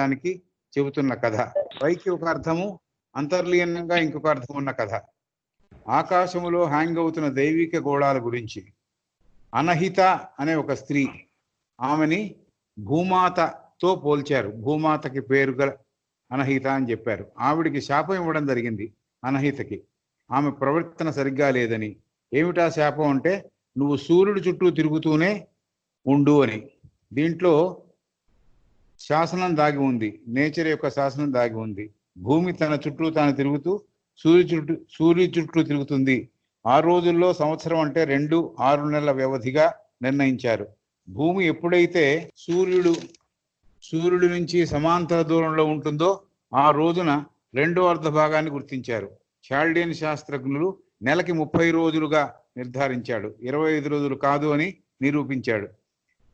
చేయడానికి చెబుతున్న కథ. పైకి ఒక అర్థము, అంతర్లీనంగా ఇంకొక అర్థం ఉన్న కథ. ఆకాశములో హ్యాంగ్ అవుతున్న దైవిక గోళాల గురించి. అనహిత అనే ఒక స్త్రీ, ఆమెని భూమాతతో పోల్చారు. భూమాతకి పేరు గల అనహిత అని చెప్పారు. ఆవిడికి శాపం ఇవ్వడం జరిగింది అనహితకి. ఆమె ప్రవర్తన సరిగ్గా లేదని. ఏమిటా శాపం అంటే, నువ్వు సూర్యుడి చుట్టూ తిరుగుతూనే ఉండు అని. దీంట్లో శాసనం దాగి ఉంది, నేచర్ యొక్క శాసనం దాగి ఉంది. భూమి తన చుట్టూ తాను తిరుగుతూ సూర్యుడి చుట్టూ తిరుగుతుంది. ఆ రోజుల్లో సంవత్సరం అంటే 2-6 నెలల వ్యవధిగా నిర్ణయించారు. భూమి ఎప్పుడైతే సూర్యుడి నుంచి సమాంతర దూరంలో ఉంటుందో ఆ రోజున 2వ అర్ధ భాగాన్ని గుర్తించారు. చాల్డియన్ శాస్త్రజ్ఞులు నెలకి 30 రోజులుగా నిర్ధారించాడు, 25 రోజులు కాదు అని నిరూపించాడు.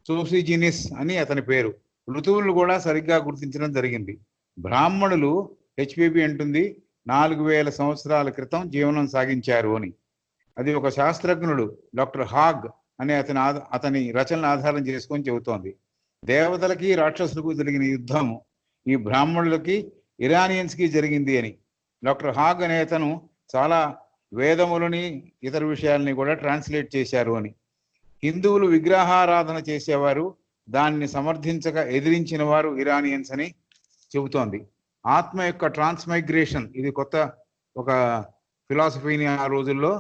సోసిజినిస్ అని అతని పేరు. ఋతువులను కూడా సరిగ్గా గుర్తించడం జరిగింది. బ్రాహ్మణులు, హెచ్పిబి అంటుంది, 4000 సంవత్సరాల క్రితం జీవనం సాగించారు అని. అది ఒక శాస్త్రజ్ఞుడు డాక్టర్ హాగ్ అనే అతని రచనలు ఆధారం చేసుకొని చెబుతోంది. దేవతలకి రాక్షసులకు జరిగిన యుద్ధం ఈ బ్రాహ్మణులకి ఇరానియన్స్కి జరిగింది అని. డాక్టర్ హాగ్ అనే అతను చాలా వేదములని ఇతర విషయాల్ని కూడా ట్రాన్స్లేట్ చేశారు అని. హిందువులు విగ్రహారాధన చేసేవారు, దాన్ని సమర్థించక ఎదిరించిన వారు ఇరానియన్స్ అని చెబుతోంది. ఆత్మ యొక్క ట్రాన్స్మైగ్రేషన్, ఇది కొత్త ఒక ఫిలాసఫీని ఆ రోజుల్లో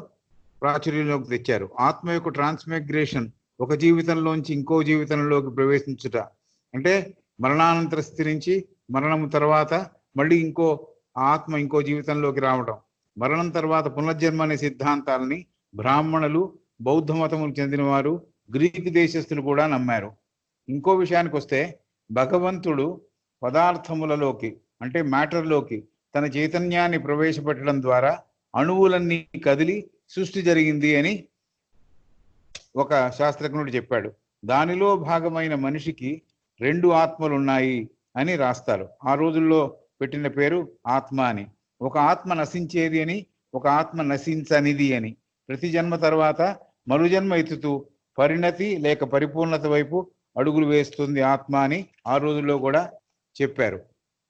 ప్రాచుర్యంలోకి తెచ్చారు. ఆత్మ యొక్క ట్రాన్స్మైగ్రేషన్, ఒక జీవితంలోంచి ఇంకో జీవితంలోకి ప్రవేశించుట అంటే మరణానంతర స్థితి నుంచి మరణం తర్వాత మళ్ళీ ఆత్మ ఇంకో జీవితంలోకి రావడం. మరణం తర్వాత పునర్జన్మ అనే సిద్ధాంతాలని బ్రాహ్మణులు, బౌద్ధ మతముకు చెందినవారు, గ్రీకు దేశస్థులు కూడా నమ్మారు. ఇంకో విషయానికి వస్తే, భగవంతుడు పదార్థములలోకి అంటే మ్యాటర్లోకి తన చైతన్యాన్ని ప్రవేశపెట్టడం ద్వారా అణువులన్నీ కదిలి సృష్టి జరిగింది అని ఒక శాస్త్రజ్ఞుడు చెప్పాడు. దానిలో భాగమైన మనిషికి 2 ఆత్మలు ఉన్నాయి అని రాస్తారు. ఆ రోజుల్లో పెట్టిన పేరు ఆత్మ అని. ఒక ఆత్మ నశించేది అని, ఒక ఆత్మ నశించనిది అని. ప్రతి జన్మ తర్వాత మరుజన్మ ఎత్తుతూ పరిణతి లేక పరిపూర్ణత వైపు అడుగులు వేస్తుంది ఆత్మ అని ఆ రోజుల్లో కూడా చెప్పారు.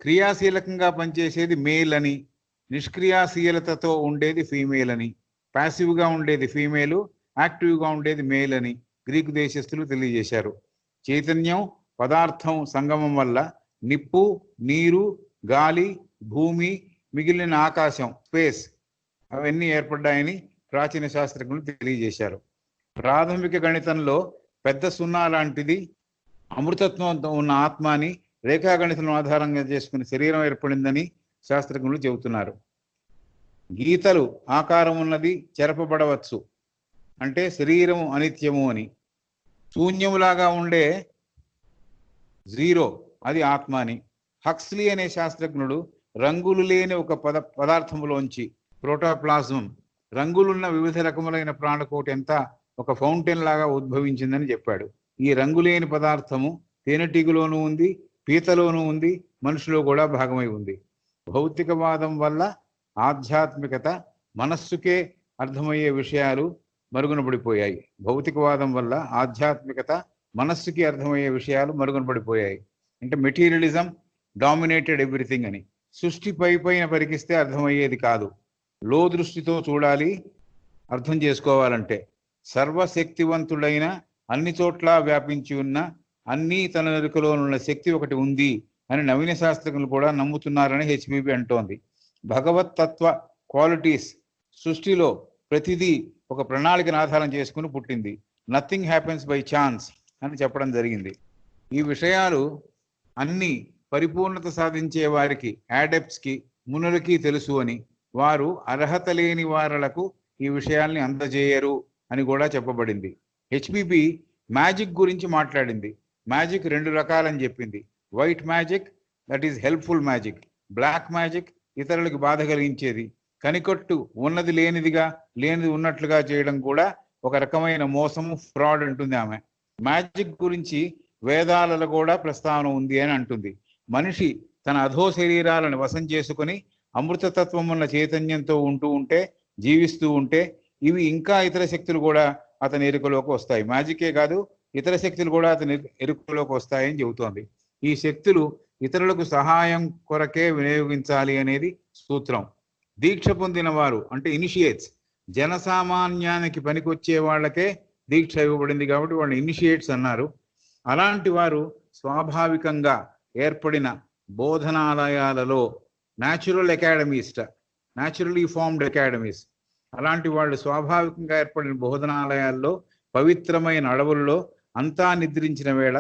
క్రియాశీలకంగా పనిచేసేది మేల్ అని, నిష్క్రియాశీలతతో ఉండేది ఫీమేల్ అని, ప్యాసివ్గా ఉండేది ఫీమేలు, యాక్టివ్గా ఉండేది మేల్ అని గ్రీకు దేశస్థులు తెలియజేశారు. చైతన్యం, పదార్థం సంగమం వల్ల నిప్పు, నీరు, గాలి, భూమి, మిగిలిన ఆకాశం, స్పేస్ అవన్నీ ఏర్పడ్డాయని ప్రాచీన శాస్త్రజ్ఞులు తెలియజేశారు. ప్రాథమిక గణితంలో పెద్ద సున్నా లాంటిది అమృతత్వంతో ఉన్న ఆత్మ అని, రేఖాగణితం ఆధారంగా చేసుకుని శరీరం ఏర్పడిందని శాస్త్రజ్ఞులు చెబుతున్నారు. గీతలు ఆకారం ఉన్నది చెరపబడవచ్చు అంటే శరీరము అనిత్యము అని. శూన్యములాగా ఉండే జీరో అది ఆత్మ అని. హక్స్లీ అనే శాస్త్రజ్ఞుడు రంగులు లేని ఒక పదార్థములోంచి, ప్రోటోప్లాజం, రంగులున్న వివిధ రకములైన ప్రాణకోటి ఎంత ఒక ఫౌంటైన్ లాగా ఉద్భవించిందని చెప్పాడు. ఈ రంగులేని పదార్థము తేనెటీగలోనూ ఉంది, పీతలోనూ ఉంది, మనిషిలో కూడా భాగమై ఉంది. భౌతికవాదం వల్ల ఆధ్యాత్మికత, మనస్సుకే అర్థమయ్యే విషయాలు మరుగున పడిపోయాయి. భౌతికవాదం వల్ల ఆధ్యాత్మికత, మనస్సుకి అర్థమయ్యే విషయాలు మరుగున పడిపోయాయి. అంటే మెటీరియలిజం డామినేటెడ్ ఎవ్రీథింగ్ అని. సృష్టి పైన పరికిస్తే అర్థమయ్యేది కాదు, లో దృష్టితో చూడాలి అర్థం చేసుకోవాలంటే. సర్వశక్తివంతుడైన, అన్ని చోట్ల వ్యాపించి ఉన్న, అన్నీ తన ఎరుకలో ఉన్న శక్తి ఒకటి ఉంది అని నవీన శాస్త్రజ్ఞులు కూడా నమ్ముతున్నారని హెచ్బిబి అంటోంది. భగవతత్వ క్వాలిటీస్ సృష్టిలో ప్రతిదీ ఒక ప్రణాళికను ఆధారం చేసుకుని పుట్టింది. నథింగ్ హ్యాపెన్స్ బై ఛాన్స్ అని చెప్పడం జరిగింది. ఈ విషయాలు అన్నీ పరిపూర్ణత సాధించే వారికి, యాడెప్ట్స్కి, మునులకి తెలుసు అని, వారు అర్హత లేని వారలకు ఈ విషయాల్ని అందజేయరు అని కూడా చెప్పబడింది. హెచ్బిబి మ్యాజిక్ గురించి మాట్లాడింది. మ్యాజిక్ 2 రకాలని చెప్పింది. White magic, that is helpful magic. Black magic ఇతరులకు బాధ కలిగించేది. కనికట్టు ఉన్నది లేనిదిగా, లేనిది ఉన్నట్లుగా చేయడం కూడా ఒక రకమైన మోసము, ఫ్రాడ్ అంటుంది ఆమె. మ్యాజిక్ గురించి వేదాలలో కూడా ప్రస్తావన ఉంది అని అంటుంది. మనిషి తన అధో శరీరాలను వశం చేసుకుని అమృతతత్వం ఉన్న చైతన్యంతో ఉంటే, జీవిస్తూ ఉంటే, ఇవి ఇంకా ఇతర శక్తులు కూడా అతని ఎరుకలోకి వస్తాయి. మ్యాజికే కాదు, ఇతర శక్తులు కూడా అతని ఎరుకలోకి వస్తాయని చెబుతోంది. ఈ శక్తులు ఇతరులకు సహాయం కొరకే వినియోగించాలి అనేది సూత్రం. దీక్ష పొందిన వారు అంటే ఇనిషియేట్స్, జనసామాన్యానికి పనికొచ్చే వాళ్ళకే దీక్ష ఇవ్వబడింది కాబట్టి వాళ్ళు ఇనిషియేట్స్ అన్నారు. అలాంటి వారు స్వాభావికంగా ఏర్పడిన బోధనాలయాలలో న్యాచురలీ ఫార్మ్డ్ అకాడమీస్, అలాంటి వాళ్ళు స్వాభావికంగా ఏర్పడిన బోధనాలయాల్లో పవిత్రమైన అడవుల్లో అంతా నిద్రించిన వేళ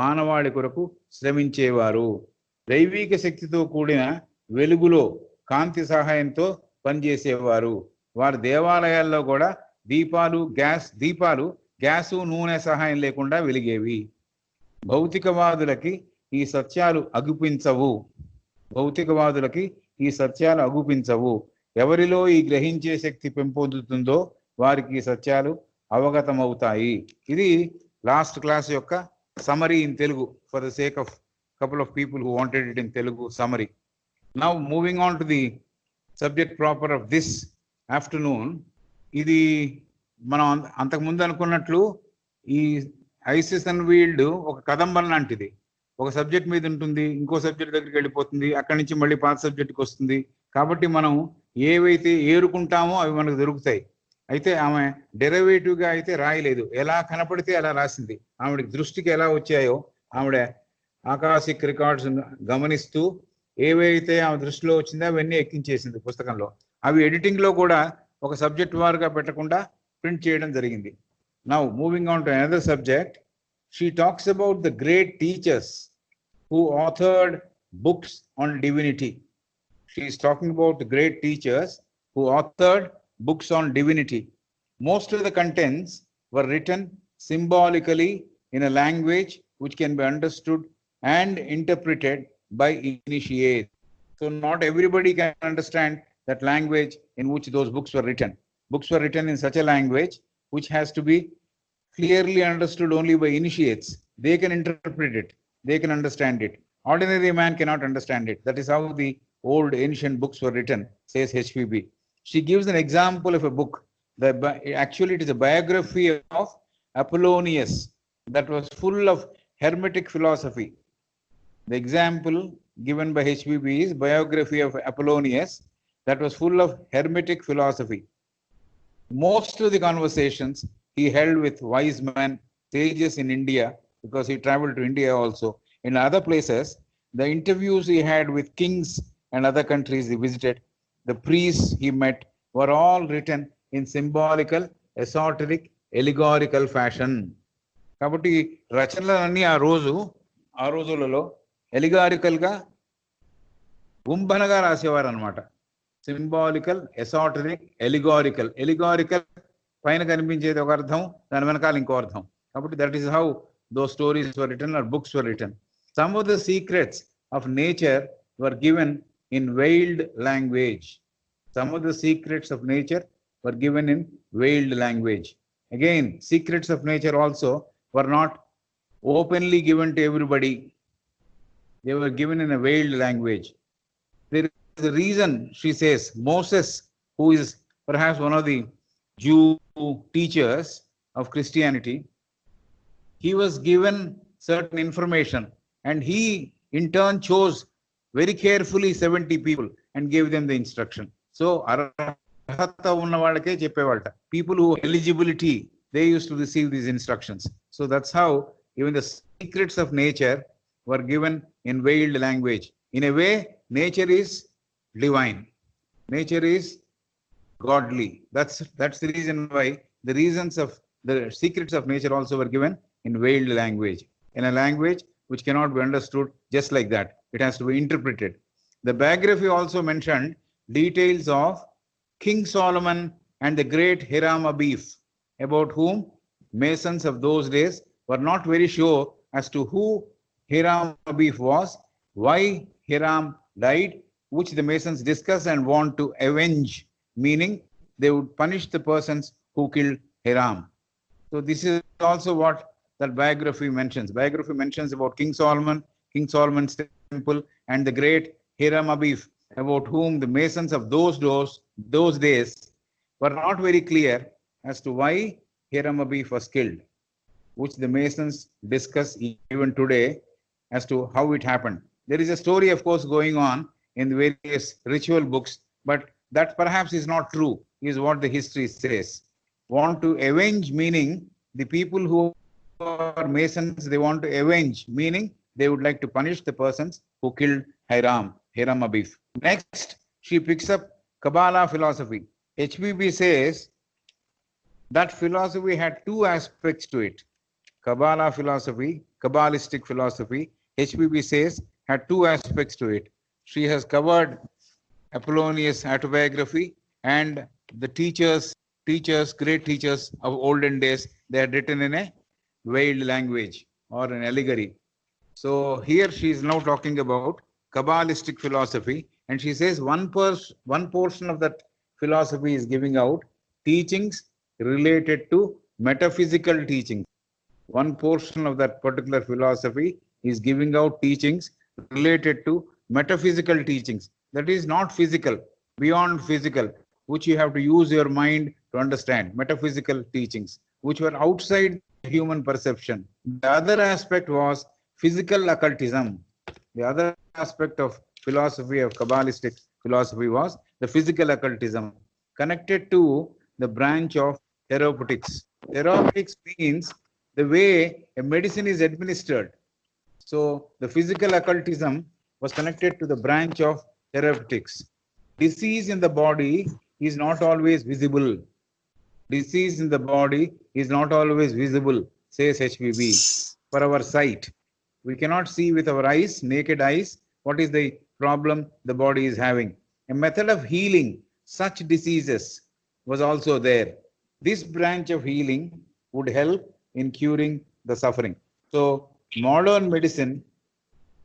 మానవాళి కొరకు శ్రమించేవారు. దైవిక శక్తితో కూడిన వెలుగులో కాంతి సహాయంతో పనిచేసేవారు. వారి దేవాలయాల్లో కూడా దీపాలు గ్యాసు నూనె సహాయం లేకుండా వెలిగేవి. భౌతికవాదులకి ఈ సత్యాలు అగుపించవు. ఎవరిలో ఈ గ్రహించే శక్తి పెంపొందుతుందో వారికి ఈ సత్యాలు అవగతమవుతాయి. ఇది లాస్ట్ క్లాస్ యొక్క summary in Telugu for the sake of couple of people who wanted it in Telugu summary. Now moving on to the subject proper of this afternoon. ఇది మనం అంతకు ముందు అనుకున్నట్లు ఈ ఐసిస్ అన్వీల్డ్ ఒక కదంబం లాంటిది. ఒక సబ్జెక్ట్ మీద ఉంటుంది, ఇంకో సబ్జెక్ట్ దగ్గరికి వెళ్ళిపోతుంది, అక్కడి నుంచి మళ్ళీ పాత సబ్జెక్ట్కి వస్తుంది. కాబట్టి మనం ఏవైతే ఏరుకుంటామో అవి మనకు దొరుకుతాయి. అయితే ఆమె డెరివేటివ్గా అయితే రాయలేదు, ఎలా కనపడితే అలా రాసింది. ఆవిడ దృష్టికి ఎలా వచ్చాయో ఆవిడ ఆకాశిక్ రికార్డ్స్ గమనిస్తూ ఏవైతే ఆమె దృష్టిలో వచ్చిందో అవన్నీ ఎక్కించేసింది పుస్తకంలో. అవి ఎడిటింగ్లో కూడా ఒక సబ్జెక్ట్ వారుగా పెట్టకుండా ప్రింట్ చేయడం జరిగింది. Now moving on to another subject, she talks about the great teachers who authored books on divinity. She is talking about the great teachers who authored books on divinity. Most of the contents were written symbolically in a language which can be understood and interpreted by initiates. So not everybody can understand that language in which those books were written. Books were written in such a language which has to be clearly understood only by initiates. They can interpret it, they can understand it. Ordinary man cannot understand it. That is how the old ancient books were written, says HPB. She gives an example of a book. Actually, it is a biography of Apollonius that was full of hermetic philosophy. The example given by HPB is biography of Apollonius that was full of hermetic philosophy. Most of the conversations he held with wise men, sages in India, because he traveled to India also. In other places, the interviews he had with kings and other countries he visited, the priests he met, were all written in symbolical, esoteric, allegorical fashion. కాబట్టి రచనలన్నీ ఆ రోజులలో ఎలిగారికల్గా గుంభనగా రాసేవారు అనమాట. Symbolical, ఎసాటరిక్, ఎలిగారికల్ పైన కనిపించేది ఒక అర్థం, దాని వెనకాల ఇంకో అర్థం. కాబట్టి that is how those stories were written or books were written. Some of the secrets of nature were given in veiled language. Some of the secrets of nature were given in veiled language. Again, secrets of nature also were not openly given to everybody. They were given in a veiled language. There is a reason, she says, Moses, who is perhaps one of the Jew teachers of Christianity, he was given certain information and he in turn chose very carefully 70 people and gave them the instruction. So arhata unna vallake cheppevallata. People who eligibility, they used to receive these instructions. So that's how even the secrets of nature were given in veiled language. In a way, nature is divine, nature is godly. That's the reason why the reasons of the secrets of nature also were given in veiled language, in a language which cannot be understood just like that. It has to be interpreted. The biography also mentioned details of King Solomon and the great Hiram Abif, about whom Masons of those days were not very sure as to who Hiram Abif was, why Hiram died, which the Masons discuss and want to avenge, meaning they would punish the persons who killed Hiram. So this is also what that biography mentions. Biography mentions about King Solomon, King Solomon's temple, and the great Hiram Abif, about whom the Masons of those days were not very clear as to why Hiram Abif was killed, which the Masons discuss even today as to how it happened. There is a story, of course, going on in the various ritual books, but that perhaps is not true, is what the history says. Want to avenge, meaning the people who are Masons, they want to avenge, meaning they would like to punish the persons who killed Hiram Abif. Next, she picks up Kabbalah philosophy. HBB says that philosophy had two aspects to it. Kabbalah philosophy, Kabbalistic philosophy, HBB says, had two aspects to it. She has covered Apollonius' autobiography and the great teachers of olden days. They had written in a veiled language or an allegory. So here she is now talking about Kabbalistic philosophy, and she says one portion of that philosophy is giving out teachings related to metaphysical teachings. One portion of that particular philosophy is giving out teachings related to metaphysical teachings. That is not physical, beyond physical, which you have to use your mind to understand. Metaphysical teachings, which were outside human perception. The other aspect was physical occultism. The other aspect of philosophy, of Kabbalistic philosophy, was the physical occultism, connected to the branch of therapeutics. Therapeutics means the way a medicine is administered. So the physical occultism was connected to the branch of therapeutics. Disease in the body is not always visible. Disease in the body is not always visible, says HBB, for our sight. We cannot see with our eyes, naked eyes, what is the problem the body is having. A method of healing such diseases was also there. This branch of healing would help in curing the suffering. So modern medicine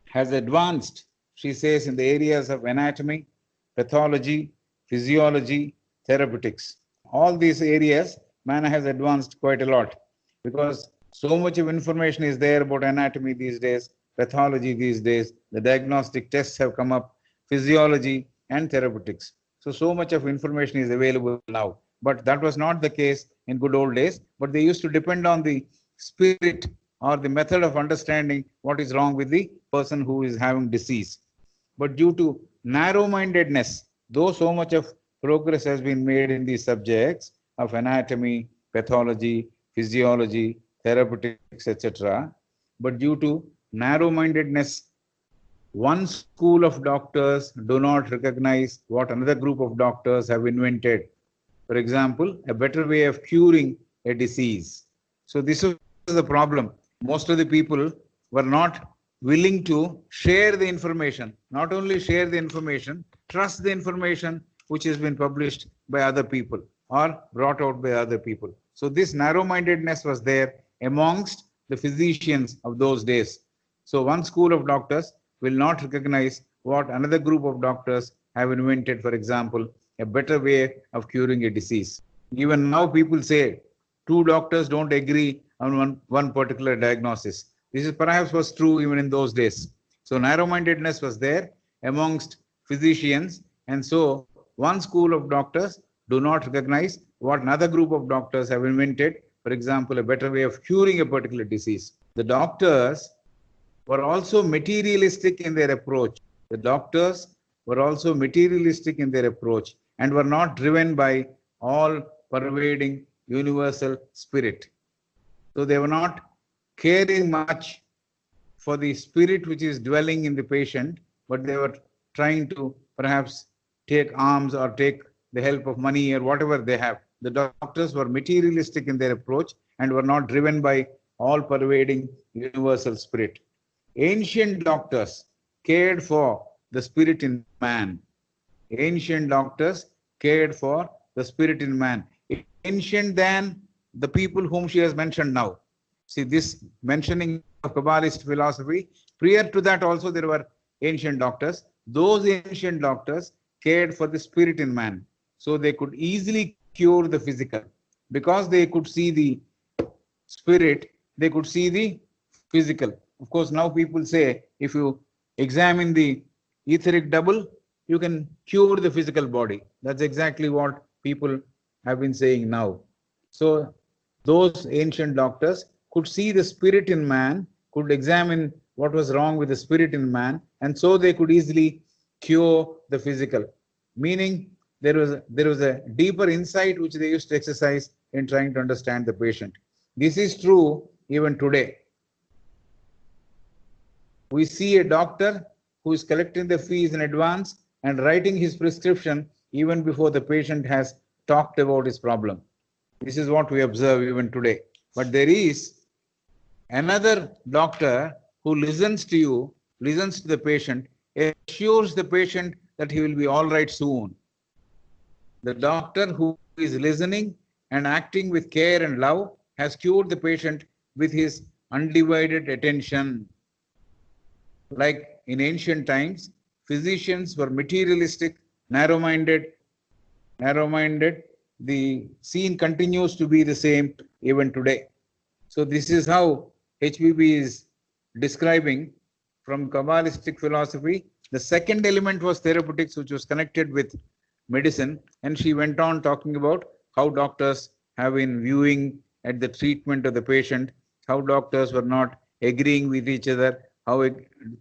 has advanced, she says, in the areas of anatomy, pathology, physiology, therapeutics. All these areas, man has advanced quite a lot, because so much of information is there about anatomy these days, pathology these days, the diagnostic tests have come up, physiology and therapeutics. So much of information is available now. But that was not the case in good old days. But they used to depend on the spirit or the method of understanding what is wrong with the person who is having disease. But due to narrow-mindedness, though so much of progress has been made in these subjects of anatomy, pathology, physiology, therapeutics, etc., but due to narrow-mindedness, one school of doctors do not recognize what another group of doctors have invented. For example, a better way of curing a disease. So this is the problem. Most of the people were not willing to share the information. Not only share the information, trust the information which has been published by other people or brought out by other people. So this narrow-mindedness was there amongst the physicians of those days. So one school of doctors will not recognize what another group of doctors have invented, for example, a better way of curing a disease. Even now people say two doctors don't agree on one particular diagnosis. This is perhaps was true even in those days. So narrow-mindedness was there amongst physicians, and so one school of doctors do not recognize what another group of doctors have invented, for example, a better way of curing a particular disease. The doctors were also materialistic in their approach. The doctors were also materialistic in their approach and were not driven by all-pervading universal spirit. So they were not caring much for the spirit which is dwelling in the patient, but they were trying to perhaps take alms or take the help of money or whatever they have. The doctors were materialistic in their approach and were not driven by all-pervading universal spirit. Ancient doctors cared for the spirit in man. Ancient doctors cared for the spirit in man. Ancient than the people whom she has mentioned now. See, this mentioning of Kabbalist philosophy, prior to that also there were ancient doctors. Those ancient doctors cared for the spirit in man. So they could easily cure the physical. Because they could see the spirit, they could see the physical. Of course, now people say, if you examine the etheric double, you can cure the physical body. That's exactly what people have been saying now. So those ancient doctors could see the spirit in man, could examine what was wrong with the spirit in man, and so they could easily cure the physical. Meaning there was a deeper insight which they used to exercise in trying to understand the patient. This is true even today. We see a doctor who is collecting the fees in advance and writing his prescription even before the patient has talked about his problem. This is what we observe even today. But there is another doctor who listens to you, listens to the patient, assures the patient that he will be all right soon. The doctor who is listening and acting with care and love has cured the patient with his undivided attention. Like in ancient times, physicians were materialistic, narrow-minded. The scene continues to be the same even today. So this is how HBB is describing from Kabbalistic philosophy. The second element was therapeutics, which was connected with medicine, and she went on talking about how doctors have been viewing at the treatment of the patient, how doctors were not agreeing with each other, how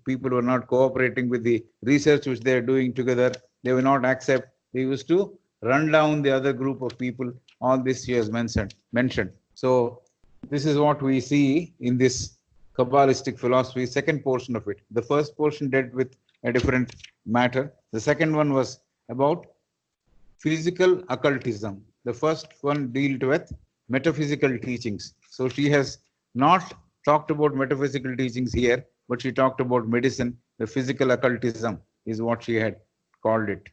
people were not cooperating with the research which they are doing together. They will not accept. They used to run down the other group of people. All this she has mentioned. So this is what we see in this Kabbalistic philosophy, second portion of it. The first portion dealt with a different matter. The second one was about physical occultism. The first one dealt with metaphysical teachings. So she has not talked about metaphysical teachings here, but she talked about medicine. The physical occultism is what she had called it.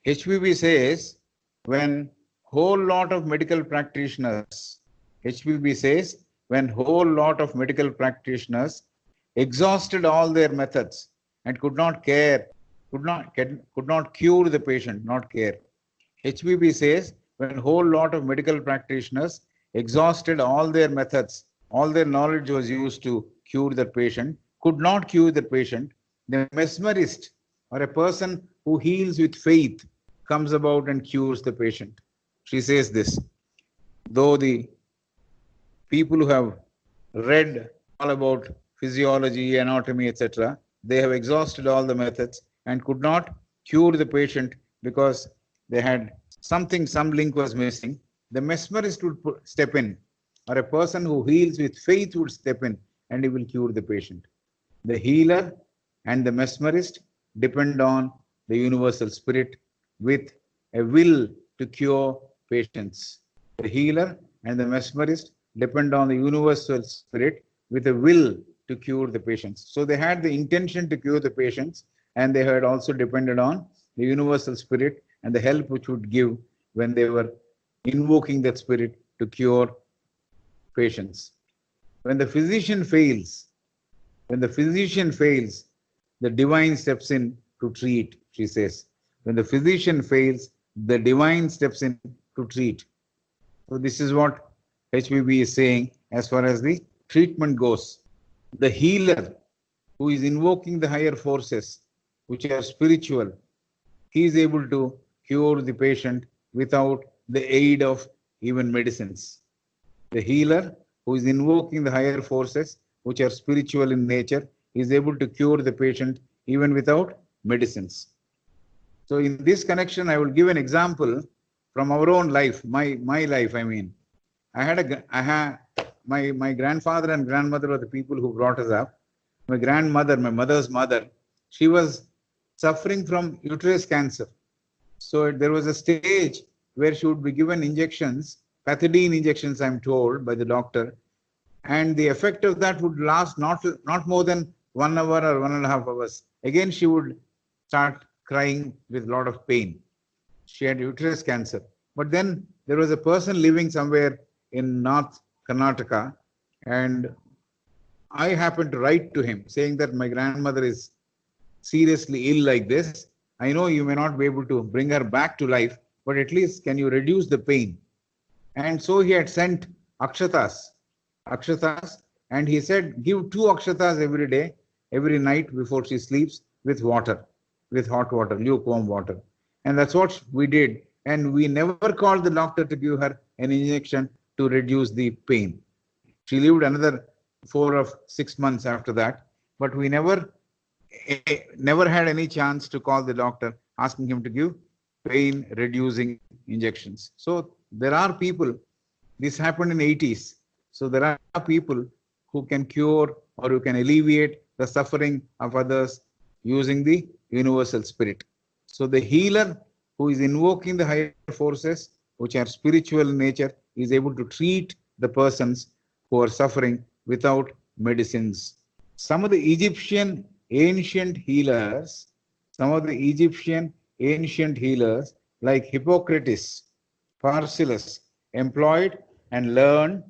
HBB says when whole lot of medical practitioners, HBB says when whole lot of medical practitioners exhausted all their methods and could not cure the patient, not care. HBB says when whole lot of medical practitioners exhausted all their methods, all their knowledge was used to cure the patient, could not cure the patient, the mesmerist or a person who heals with faith comes about and cures the patient. She says this, though the people who have read all about physiology, anatomy, etc., they have exhausted all the methods and could not cure the patient because they had something, some link was missing. The mesmerist would step in, or a person who heals with faith would step in and he will cure the patient. The healer and the mesmerist depend on the universal spirit with a will to cure patients. The healer and the mesmerist depend on the universal spirit with a will to cure the patients. So they had the intention to cure the patients, and they had also depended on the universal spirit and the help which would give when they were invoking that spirit to cure patients. When the physician fails, the divine steps in to treat, she says. When the physician fails, the divine steps in to treat. So this is what HBB is saying as far as the treatment goes. The healer who is invoking the higher forces, which are spiritual, he is able to cure the patient without the aid of even medicines. The healer who is invoking the higher forces, which are spiritual in nature, is able to cure the patient even without medicines. So in this connection, I will give an example from our own life, my life, I mean. My grandfather and grandmother were the people who brought us up. My grandmother, my mother's mother, she was suffering from uterus cancer. So there was a stage where she would be given injections, pethidine injections, I'm told, by the doctor. And the effect of that would last not more than 1 hour or 1.5 hours. Again, she would start crying with a lot of pain. She had uterus cancer. But then there was a person living somewhere in North Karnataka, and I happened to write to him saying that my grandmother is seriously ill like this. I know you may not be able to bring her back to life, but at least can you reduce the pain? And so he had sent akshatas, and he said, give 2 akshatas every day, every night before she sleeps with water, with hot water, lukewarm water. And that's what we did. And we never called the doctor to give her an injection to reduce the pain. She lived another 4 or 6 months after that, but we never never had any chance to call the doctor asking him to give pain reducing injections. So there are people, this happened in 80s. So there are people who can cure or who can alleviate the suffering of others using the universal spirit. So the healer who is invoking the higher forces, which are spiritual in nature, is able to treat the persons who are suffering without medicines. Some of the Egyptian ancient healers, like Hippocrates, Paracelsus, employed and learned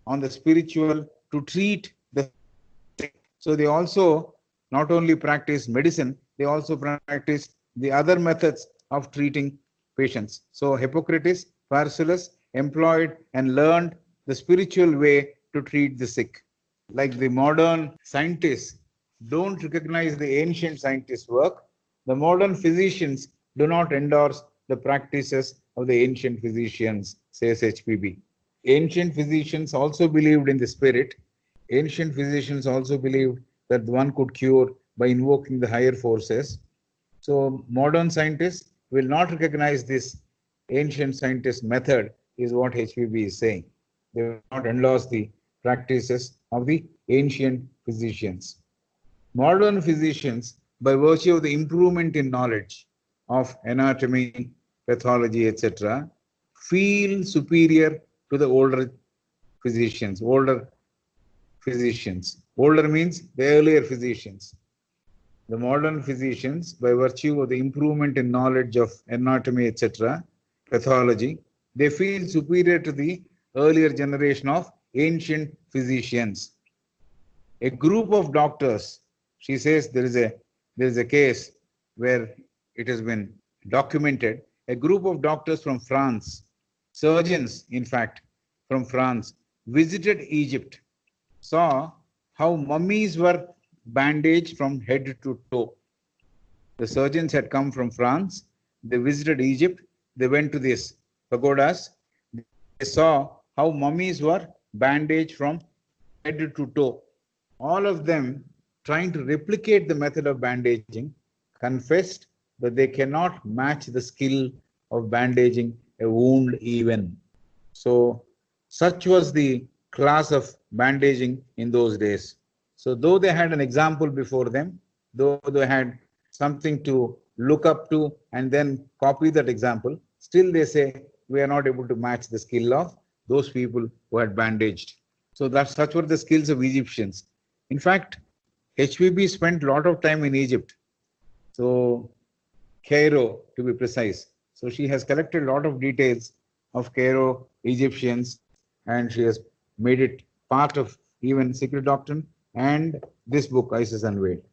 on the spiritual to treat the sick. So they also not only practice medicine, they also practice the other methods of treating patients. So Hippocrates, Paracelsus employed and learned the spiritual way to treat the sick. Like the modern scientists don't recognize the ancient scientists' work, the modern physicians do not endorse the practices of the ancient physicians, says HPB. Ancient physicians also believed in the spirit. Ancient physicians also believed that one could cure by invoking the higher forces. So modern scientists will not recognize this ancient scientist method, is what HPB is saying. They will not endorse the practices of the ancient physicians. Modern physicians, by virtue of the improvement in knowledge of anatomy, pathology, etc., feel superior to the older physicians. Older means the earlier physicians. The modern physicians, by virtue of the improvement in knowledge of anatomy, etc., pathology, they feel superior to the earlier generation of ancient physicians. A group of doctors, she says there is a case where it has been documented. A group of doctors from France, surgeons in fact from France, visited Egypt, saw how mummies were bandaged from head to toe. The surgeons had come from France, they visited Egypt, they went to these pagodas, they saw how mummies were bandaged from head to toe. All of them, trying to replicate the method of bandaging, confessed that they cannot match the skill of bandaging a wound even. So such was the class of bandaging in those days. So though they had an example before them, though they had something to look up to and then copy that example, still they say we are not able to match the skill of those people who had bandaged. So such were the skills of Egyptians. In fact, HPB spent a lot of time in Egypt. So Cairo, to be precise. So she has collected a lot of details of Cairo Egyptians, and she has made it part of even Secret Doctrine and this book, Isis Unveiled.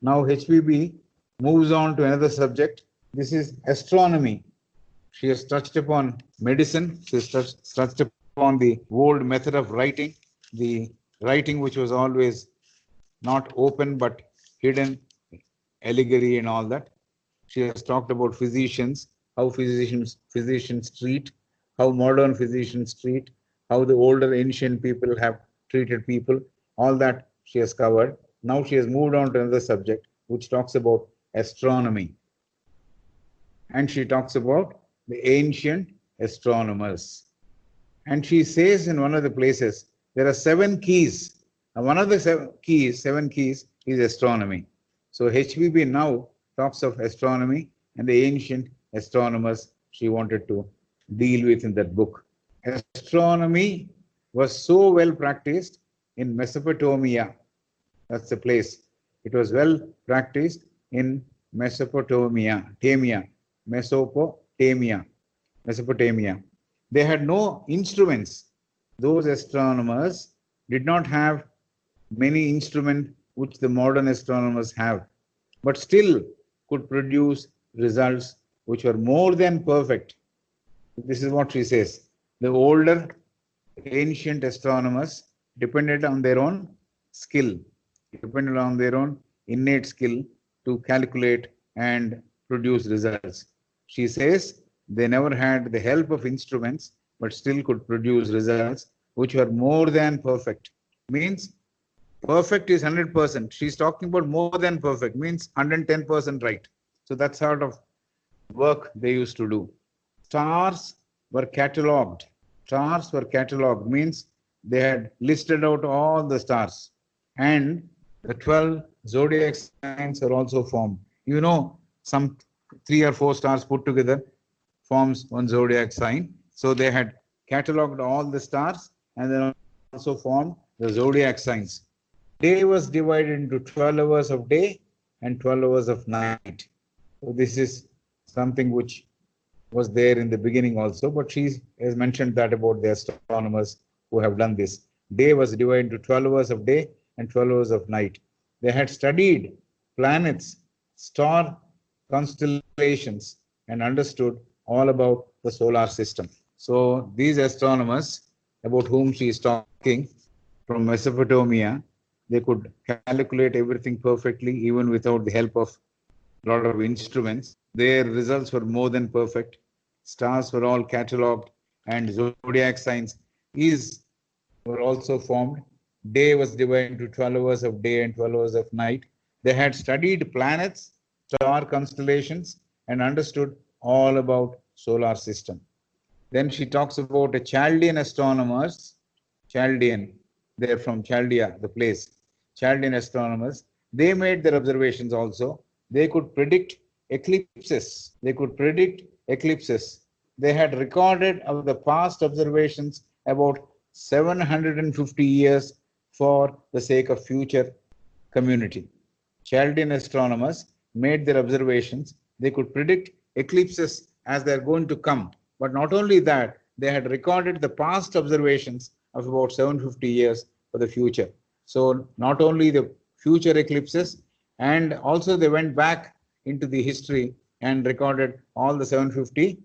Now HPB moves on to another subject. This is astronomy. She has touched upon medicine. She has touched upon the old method of writing, the writing which was always not open but hidden, allegory and all that. She has talked about physicians, how physicians treat, how modern physicians treat, how the older ancient people have treated people. All that she has covered. Now she has moved on to another subject which talks about astronomy. And she talks about the ancient astronomers. And she says in one of the places, there are 7 keys. And one of the 7 keys is astronomy. So HPB now talks of astronomy and the ancient astronomers she wanted to deal with in that book. Astronomy was so well practiced in Mesopotamia. That's the place. It was well practiced in Mesopotamia. They had no instruments. Those astronomers did not have many instruments which the modern astronomers have, but still could produce results which were more than perfect. This is what she says. The older ancient astronomers depended on their own skill, depended on their own innate skill to calculate and produce results. She says they never had the help of instruments, but still could produce results which were more than perfect. Means Perfect is 100%. She's talking about more than perfect, means 110% right. So that sort of work they used to do. Stars were catalogued. Stars were catalogued, means they had listed out all the stars. And the 12 zodiac signs are also formed. You know, some 3 or 4 stars put together forms one zodiac sign. So they had catalogued all the stars and then also formed the zodiac signs. Day was divided into 12 hours of day and 12 hours of night. So this is something which was there in the beginning also, but she has mentioned that about the astronomers who have done this. Day was divided into 12 hours of day and 12 hours of night. They had studied planets, star constellations, and understood all about the solar system. So these astronomers about whom she is talking from Mesopotamia, they could calculate everything perfectly even without the help of a lot of instruments. Their results were more than perfect. Stars were all catalogued and zodiac signs were also formed. Day was divided into 12 hours of day and 12 hours of night. They had studied planets, star constellations, and understood all about solar system. Then she talks about a Chaldean astronomers, Chaldean, they're from Chaldea, the place, Chaldean astronomers. They made their observations also. They could predict eclipses. They could predict eclipses. They had recorded of the past observations about 750 years for the sake of future community. Chaldean astronomers made their observations. They could predict eclipses as they're going to come. But not only that, they had recorded the past observations of about 750 years for the future. So not only the future eclipses, and also they went back into the history and recorded all the 750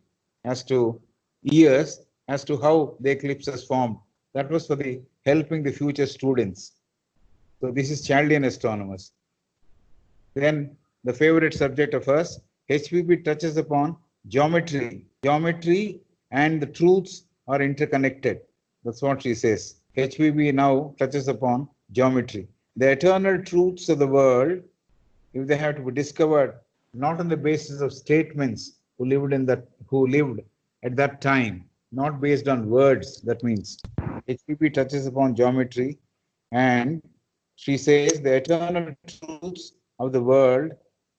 as to years as to how the eclipses formed. That was for the helping the future students. So this is Chaldean astronomers. Then the favorite subject of us, HPP touches upon geometry. Geometry and the truths are interconnected. That's what she says. HPP now touches upon geometry. The eternal truths of the world, if they have to be discovered, not on the basis of statements who lived at that time, not based on words. That means HPP touches upon geometry, and she says the eternal truths of the world,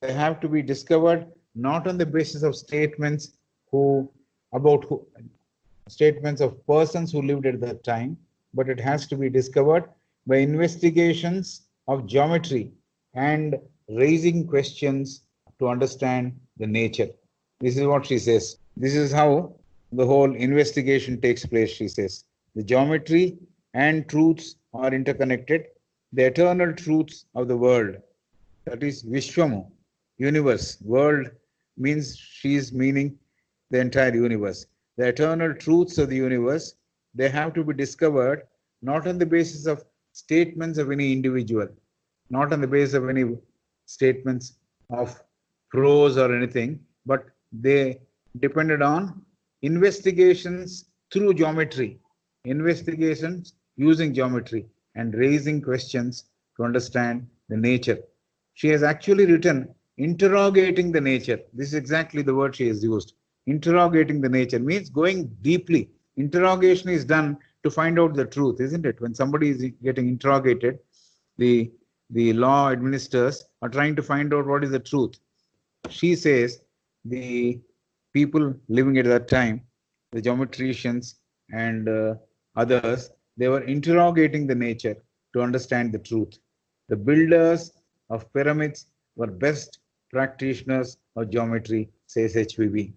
they have to be discovered not on the basis of statements statements of persons who lived at that time, but it has to be discovered by investigations of geometry and raising questions to understand the nature. This is what she says. This is how the whole investigation takes place, she says. The geometry and truths are interconnected. The eternal truths of the world, that is Vishwamu, universe. World means she is meaning the entire universe. The eternal truths of the universe, they have to be discovered not on the basis of statements of any individual, not on the basis of any statements of prose or anything, but they depended on investigations through geometry, investigations using geometry and raising questions to understand the nature. She has actually written interrogating the nature. This is exactly the word she has used. Interrogating the nature means going deeply. Interrogation is done to find out the truth, isn't it? When somebody is getting interrogated, the law administrators are trying to find out what is the truth. She says the people living at that time, the geometricians and others, they were interrogating the nature to understand the truth. The builders of pyramids were best practitioners of geometry, says HPB.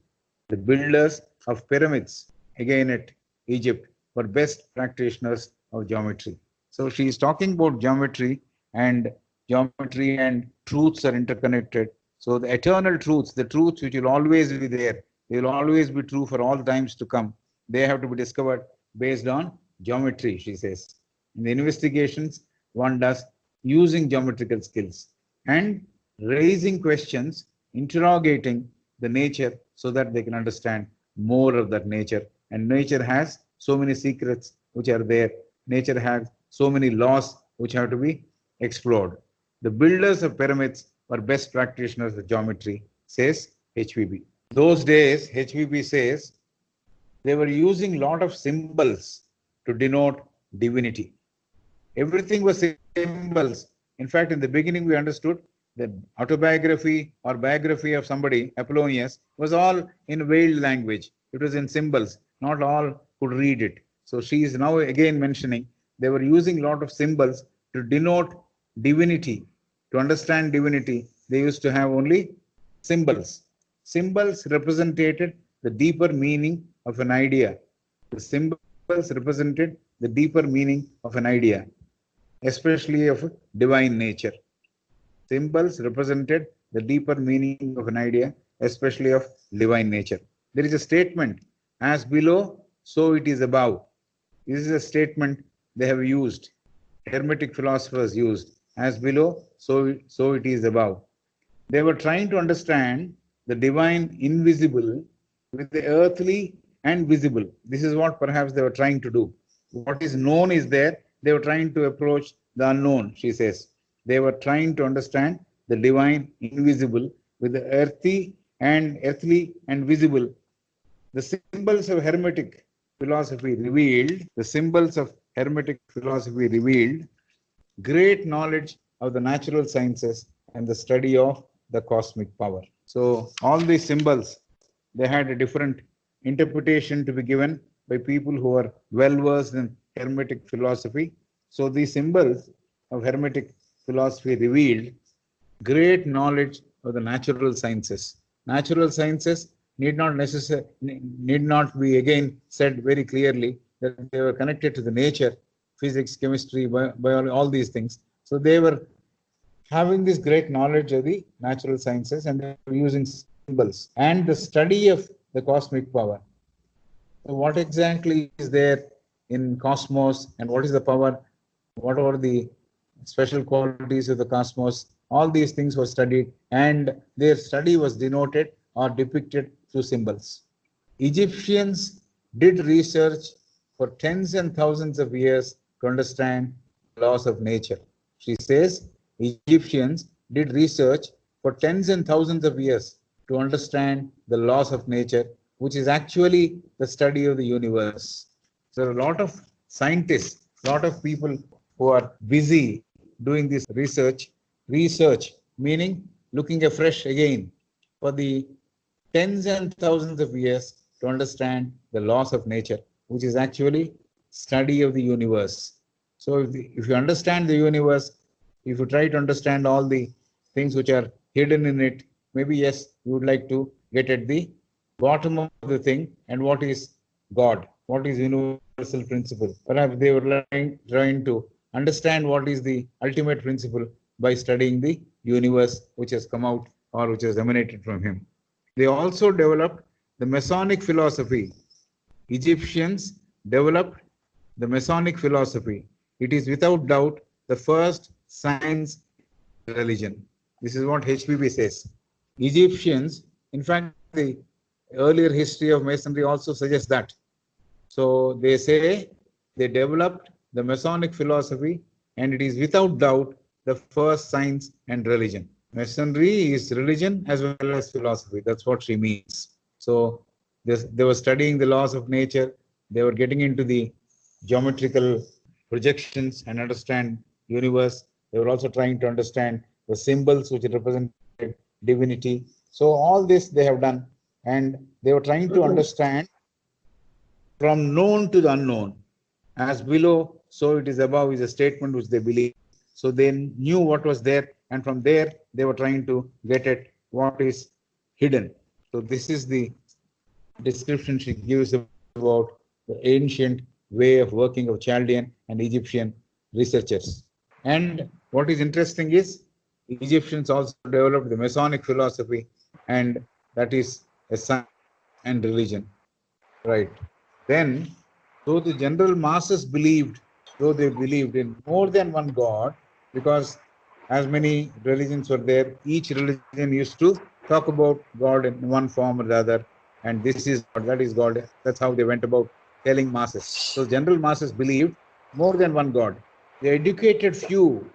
The builders of pyramids, again at Egypt, were best practitioners of geometry. So she is talking about geometry and truths are interconnected. So the eternal truths, the truths which will always be there, they will always be true for all times to come. They have to be discovered based on geometry, she says. In the investigations, one does using geometrical skills and raising questions, interrogating the nature so that they can understand more of that nature. And nature has so many secrets which are there. Nature has so many laws which have to be explored. The builders of pyramids were best practitioners of geometry, says HVB. Those days, HVB says, they were using lot of symbols to denote divinity. Everything was symbols. In fact, in the beginning, we understood that autobiography or biography of somebody, Apollonius, was all in veiled language. It was in symbols. Not all could read it. So she is now again mentioning they were using a lot of symbols to denote divinity. To understand divinity, they used to have only symbols. Symbols represented the deeper meaning of an idea. The symbols represented the deeper meaning of an idea, especially of divine nature. Symbols represented the deeper meaning of an idea, especially of divine nature. There is a statement, as below, so it is above. This is a statement they have used, Hermetic philosophers used, as below, so it is above. They were trying to understand the divine invisible with the earthly and visible. This is what perhaps they were trying to do. What is known is there. They were trying to approach the unknown, she says. They were trying to understand the divine invisible with the earthly and visible. The symbols of Hermetic philosophy revealed great knowledge of the natural sciences and the study of the cosmic power. So all these symbols, they had a different interpretation to be given by people who are well versed in Hermetic philosophy. So these symbols of Hermetic philosophy revealed great knowledge of the natural sciences. Natural sciences need not be again said very clearly that they were connected to the nature, physics, chemistry, biology, all these things. So they were having this great knowledge of the natural sciences and they were using symbols and the study of the cosmic power. So what exactly is there in cosmos and what is the power? What are the special qualities of the cosmos? All these things were studied and their study was denoted or depicted through symbols. Egyptians did research for tens and thousands of years to understand the laws of nature. She says Egyptians did research for tens and thousands of years to understand the laws of nature, which is actually the study of the universe. So a lot of scientists, a lot of people who are busy doing this research meaning looking afresh again for the tens and thousands of years to understand the laws of nature, which is actually study of the universe. So if you understand the universe, if you try to understand all the things which are hidden in it, maybe yes, you would like to get at the bottom of the thing and what is God, what is universal principle. Perhaps they were trying to understand what is the ultimate principle by studying the universe which has come out or which has emanated from him. They also developed the Masonic philosophy. Egyptians developed the Masonic philosophy. It is without doubt the first science religion. This is what HPB says. Egyptians, in fact, the earlier history of Masonry also suggests that. So they say they developed the Masonic philosophy and it is without doubt the first science and religion. Masonry is religion as well as philosophy. That's what she means. So they were studying the laws of nature. They were getting into the geometrical projections and understand universe. They were also trying to understand the symbols which represented divinity. So all this they have done and they were trying to understand from known to the unknown. As below, so it is above is a statement which they believe. So they knew what was there and from there they were trying to get at what is hidden. So this is the description she gives about the ancient way of working of Chaldean and Egyptian researchers. And what is interesting is Egyptians also developed the Masonic philosophy and that is a science and religion. Right. Then, though the general masses believed, though they believed in more than one God, because as many religions were there, each religion used to talk about God in one form or the other, and this is God, that is God. That's how they went about telling masses. So general masses believed more than one God. The educated few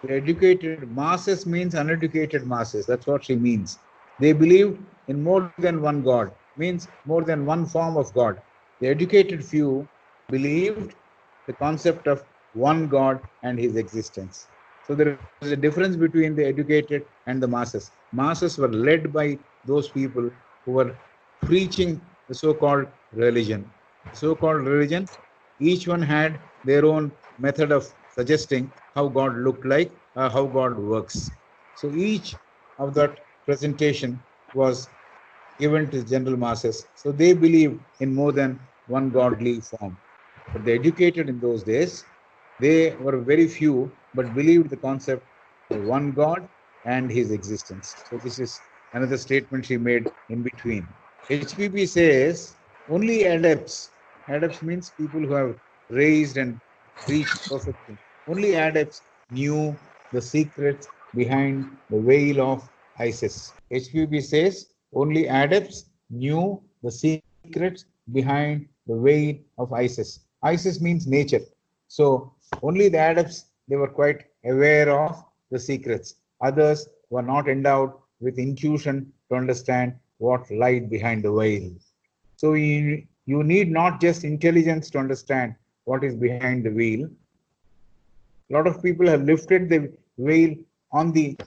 The educated masses means uneducated masses. That's what she means. They believed in more than one God, means more than one form of God. The educated few believed the concept of one God and his existence. So there is a difference between the educated and the masses. Masses were led by those people who were preaching the so-called religion. The so-called religion, each one had their own method of suggesting how God looked like, how God works. So each of that presentation was given to general masses. So they believed in more than one godly form. But the educated in those days, they were very few, but believed the concept of one God and his existence. So this is another statement she made in between. HPP says only adepts means people who have raised and reached perfection. Only adepts knew the secrets behind the veil of Isis. HPP says only adepts knew the secrets behind the veil of Isis. Isis means nature. So only the adepts, they were quite aware of the secrets. Others were not endowed with intuition to understand what lied behind the veil. So you need not just intelligence to understand what is behind the veil. A lot of people have lifted the veil on the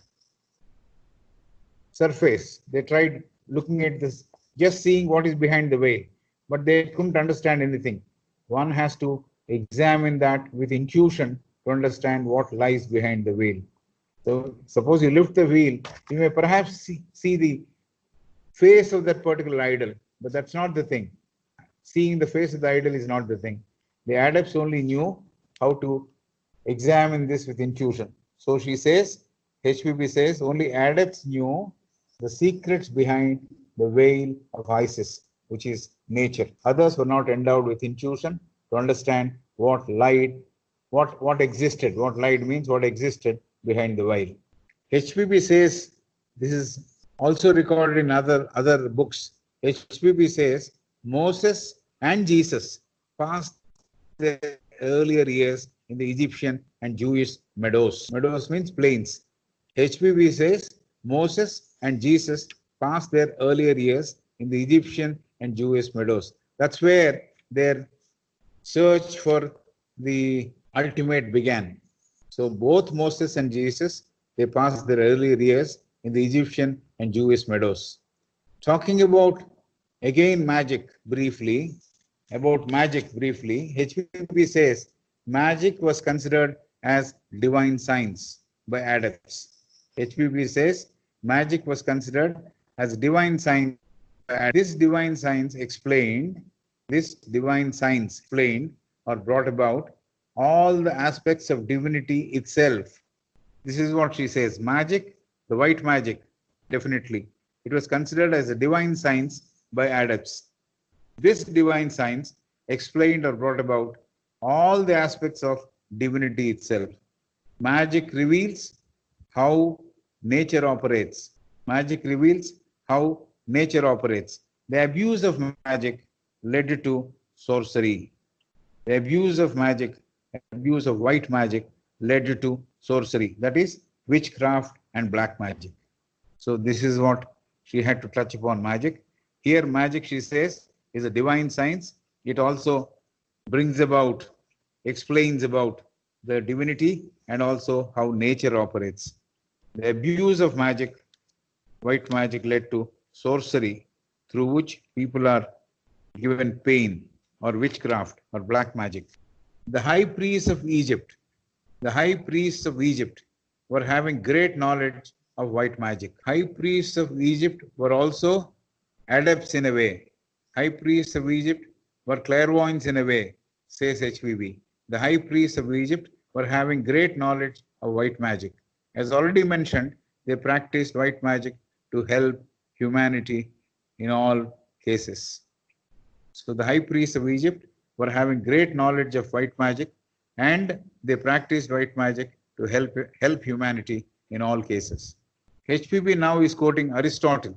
surface. They tried looking at this, just seeing what is behind the veil, but they couldn't understand anything. One has to examine that with intuition to understand what lies behind the veil. So suppose you lift the veil, you may perhaps see the face of that particular idol, but that's not the thing. Seeing the face of the idol is not the thing. The adepts only knew how to examine this with intuition. So she says, HPP says, only adepts knew the secrets behind the veil of Isis, which is nature. Others were not endowed with intuition to understand what lied, what existed, what lied means, what existed behind the veil. HPP says, this is also recorded in other books. HPP says Moses and Jesus passed their earlier years in the Egyptian and Jewish meadows. Meadows means plains. HPP says Moses and Jesus passed their earlier years in the Egyptian and Jewish meadows. That's where their search for the ultimate began. So both Moses and Jesus, they passed their earlier years in the Egyptian and Jewish meadows. Talking about again magic briefly, HPP says magic was considered as divine science by adepts. HPP says magic was considered as divine science. This divine science explained or brought about all the aspects of divinity itself. This is what she says. Magic, the white magic, definitely. It was considered as a divine science by adepts. This divine science explained or brought about all the aspects of divinity itself. Magic reveals how nature operates. Magic reveals how nature operates. The abuse of magic led to sorcery. The abuse of white magic led to sorcery. That is witchcraft and black magic. So this is what she had to touch upon magic. Here magic, she says, is a divine science. It also explains about the divinity and also how nature operates. The abuse of magic, white magic, led to sorcery, through which people are given pain, or witchcraft or black magic. The high priests of Egypt were having great knowledge of white magic. High priests of Egypt were also adepts in a way. High priests of Egypt were clairvoyants in a way, says HPP. The high priests of Egypt were having great knowledge of white magic. As already mentioned, they practiced white magic to help humanity in all cases. So the high priests of Egypt were having great knowledge of white magic, and they practiced white magic to help humanity in all cases. HPP now is quoting Aristotle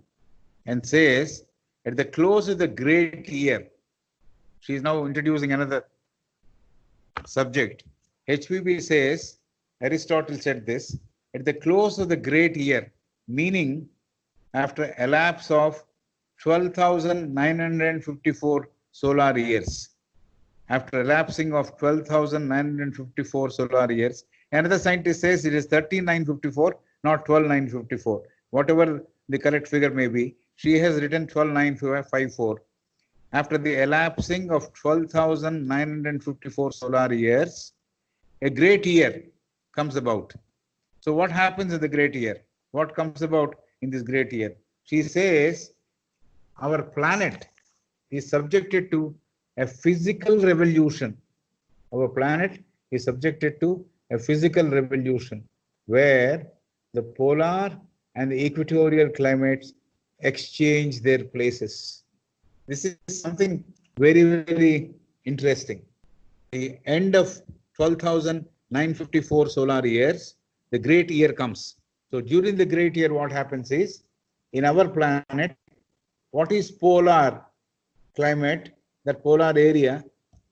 and says, at the close of the great year, she is now introducing another subject. HPP says, Aristotle said this, at the close of the great year, meaning after a lapse of 12,954 solar years. After elapsing of 12,954 solar years, another scientist says it is 13,954, not 12,954. Whatever the correct figure may be, she has written 12,954. After the elapsing of 12,954 solar years, a great year comes about. So what happens in the great year? What comes about in this great year? She says our planet is subjected to a physical revolution. Our planet is subjected to a physical revolution where the polar and the equatorial climates exchange their places. This is something very, very interesting. The end of 12,954 solar years, the great year comes. So during the great year, what happens is, in our planet, what is polar climate, that polar area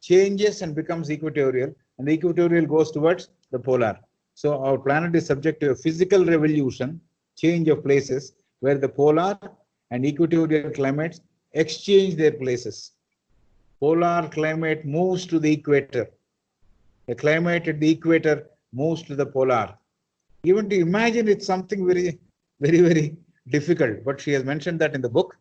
changes and becomes equatorial, and the equatorial goes towards the polar. So our planet is subject to a physical revolution, change of places, where the polar and equatorial climates exchange their places. Polar climate moves to the equator. The climate at the equator moves to the polar. Even to imagine it's something very, very, very difficult, but she has mentioned that in the book.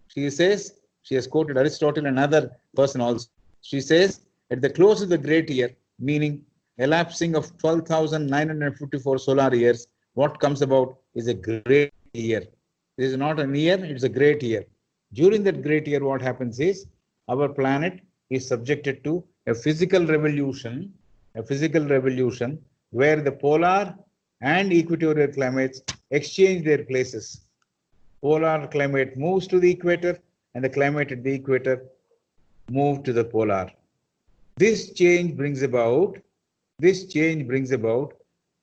She says, she has quoted Aristotle and another person also. She says, at the close of the great year, meaning elapsing of 12,954 solar years, what comes about is a great year. This is not a year, it's a great year. During that great year, what happens is, our planet is subjected to a physical revolution where the polar and equatorial climates exchange their places. Polar climate moves to the equator, and the climate at the equator move to the polar. This change brings about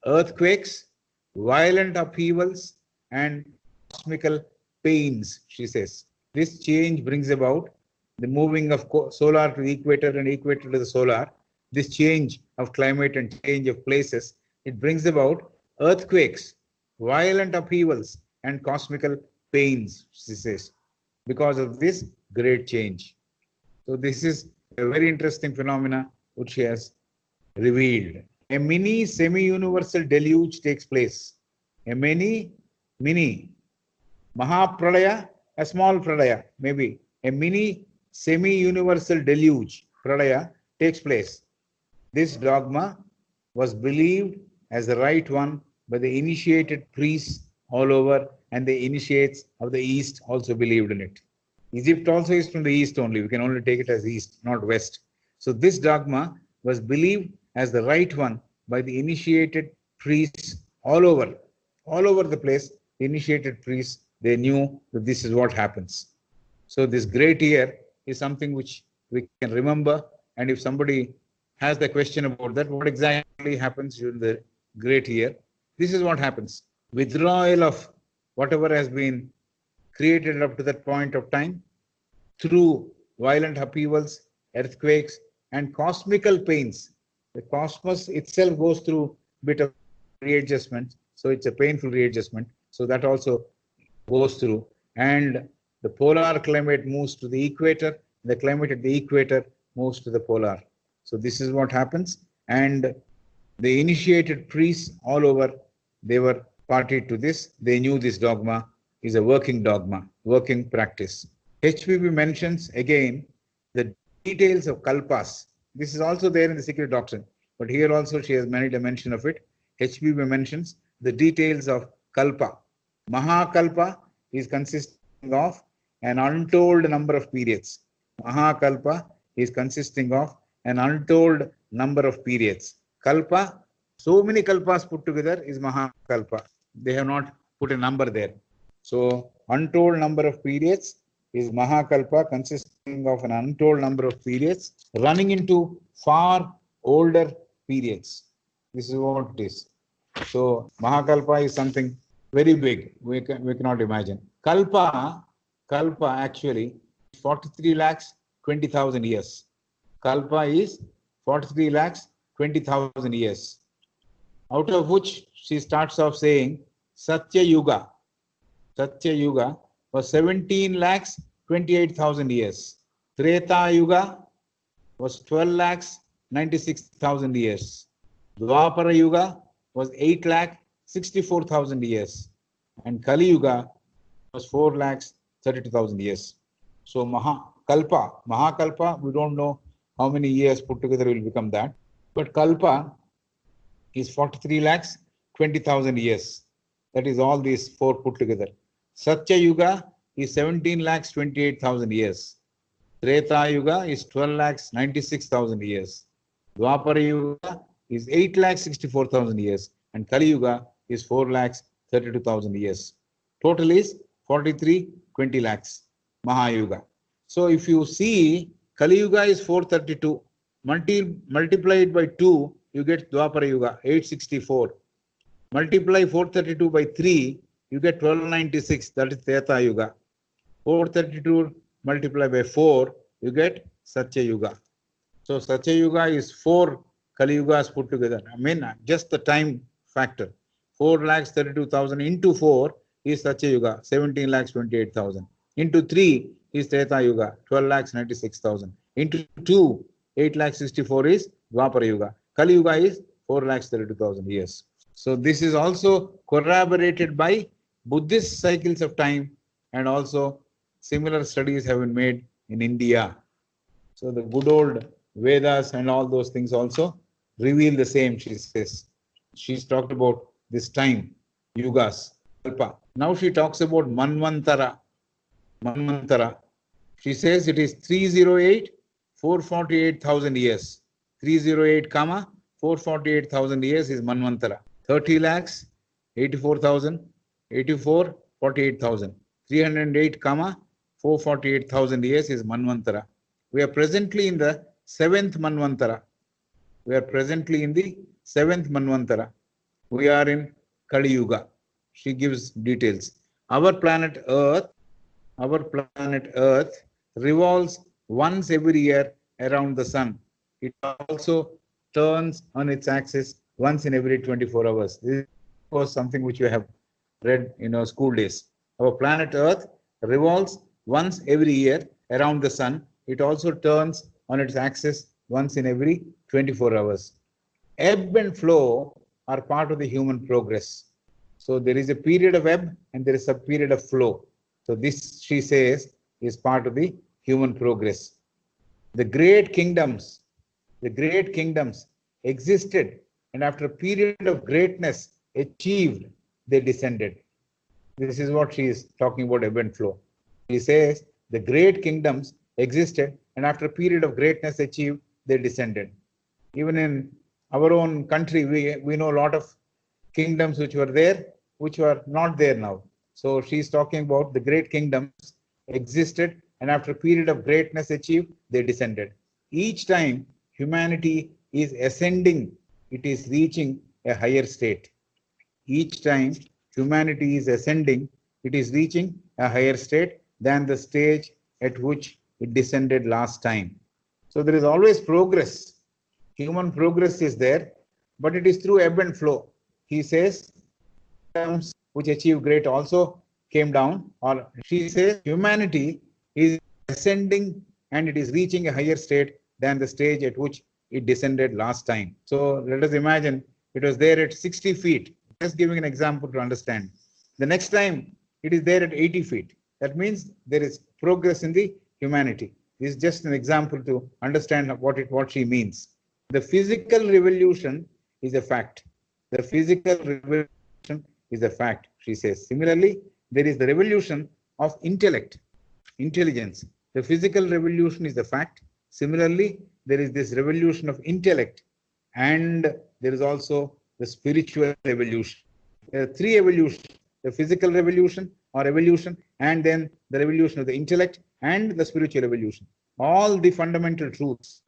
earthquakes, violent upheavals, and cosmical pains, she says. This change brings about the moving of solar to the equator and equator to the solar. This change of climate and change of places, it brings about earthquakes, violent upheavals, and cosmical pains, she says, because of this great change. So this is a very interesting phenomena which she has revealed. A mini semi-universal deluge takes place. A mini Mahapralaya, a small pralaya, maybe a mini semi-universal deluge, pralaya, takes place. This dogma was believed as the right one by the initiated priests all over, and the initiates of the East also believed in it. Egypt also is from the East only. We can only take it as East, not West. So this dogma was believed as the right one by the initiated priests all over the place. The initiated priests, they knew that this is what happens. So this great year is something which we can remember. And if somebody has the question about that, what exactly happens during the great year? This is what happens. Withdrawal of whatever has been created up to that point of time through violent upheavals, earthquakes, and cosmical pains. The cosmos itself goes through a bit of readjustment, so it's a painful readjustment. So that also goes through. And the polar climate moves to the equator, the climate at the equator moves to the polar. So this is what happens. And the initiated priests all over, they were party to this. They knew this dogma is a working dogma, working practice. HPB mentions again the details of kalpas. This is also there in the secret doctrine, but here also she has made a mention of it. HPB mentions the details of kalpa. Mahakalpa is consisting of an untold number of periods. Mahakalpa is consisting of an untold number of periods. Kalpa, so many kalpas put together is Mahakalpa. They have not put a number there. So untold number of periods is Mahakalpa, consisting of an untold number of periods running into far older periods. This is what it is. So Mahakalpa is something very big. We cannot imagine. Kalpa actually 43 lakhs 20,000 years. Kalpa is 43 lakhs 20,000 years. out of which she starts off saying Satya Yuga. Satya Yuga was 17 lakhs 28,000 years. Treta Yuga was 12 lakhs 96,000 years. Dwapara Yuga was 8 lakh 64,000 years. And Kali Yuga was 4 lakhs 32,000 years. So Mahakalpa, we don't know how many years put together will become that. But Kalpa is 43 lakhs 20,000 years. That is all these four put together. Satya Yuga is 17 lakhs 28,000 years. Treta Yuga is 12 lakhs 96,000 years. Dwapara Yuga is 8 lakhs 64,000 years. And Kali Yuga is 4 lakhs 32,000 years. Total is 20 lakhs. Mahayuga. So if you see, Kali Yuga is 432. Multiplied by 2, you get Dwapara Yuga, 864. Multiply 432 by 3, you get 1296. That is Treta Yuga. 432 multiplied by 4, you get Satya Yuga. So Satya Yuga is 4 Kali Yugas put together. I mean, just the time factor. 4 lakhs 32,000 into 4 is Satya Yuga, 17 lakhs 28,000. Into 3 is Treta Yuga, 12 lakhs 96,000. Into 2, 8 lakhs 64 is Dwapara Yuga. Kali Yuga is 4 lakhs 32,000 years. So this is also corroborated by Buddhist cycles of time, and also similar studies have been made in India. So the good old Vedas and all those things also reveal the same, she says. She's talked about this time, yugas, kalpa. Now she talks about Manvantara. Manvantara. She says it is 308, 448,000 years. 308, 448,000 years is Manvantara. 30 lakhs, 84,000, 84, 48,000. 308, 448,000 years is Manvantara. We are presently in the 7th Manvantara. We are presently in the 7th Manvantara. We are in Kali Yuga. She gives details. Our planet Earth revolves once every year around the sun. It also turns on its axis once in every 24 hours. This was something which you have read in our school days. Our planet Earth revolves once every year around the sun. It also turns on its axis once in every 24 hours. Ebb and flow are part of the human progress. So there is a period of ebb and there is a period of flow. So this, she says, is part of the human progress. The great kingdoms existed, and after a period of greatness achieved, they descended. This is what she is talking about, ebb and flow. She says the great kingdoms existed, and after a period of greatness achieved, they descended. Even in our own country, we know a lot of kingdoms which were there, which were not there now. So she's talking about the great kingdoms existed, and after a period of greatness achieved, they descended. Each time humanity is ascending, it is reaching a higher state. Each time humanity is ascending, it is reaching a higher state than the stage at which it descended last time. So there is always progress. Human progress is there, but it is through ebb and flow. He says, which achieve great also came down, or she says humanity is ascending and it is reaching a higher state than the stage at which it descended last time. So let us imagine it was there at 60 feet. Just giving an example to understand. The next time it is there at 80 feet. That means there is progress in the humanity. This is just an example to understand what she means. The physical revolution is a fact. The physical revolution is a fact, she says. Similarly, there is the revolution of intellect, intelligence. The physical revolution is a fact. Similarly, there is this revolution of intellect, and there is also the spiritual evolution. There are three evolutions: the physical revolution or evolution, and then the revolution of the intellect and the spiritual evolution. All the fundamental truths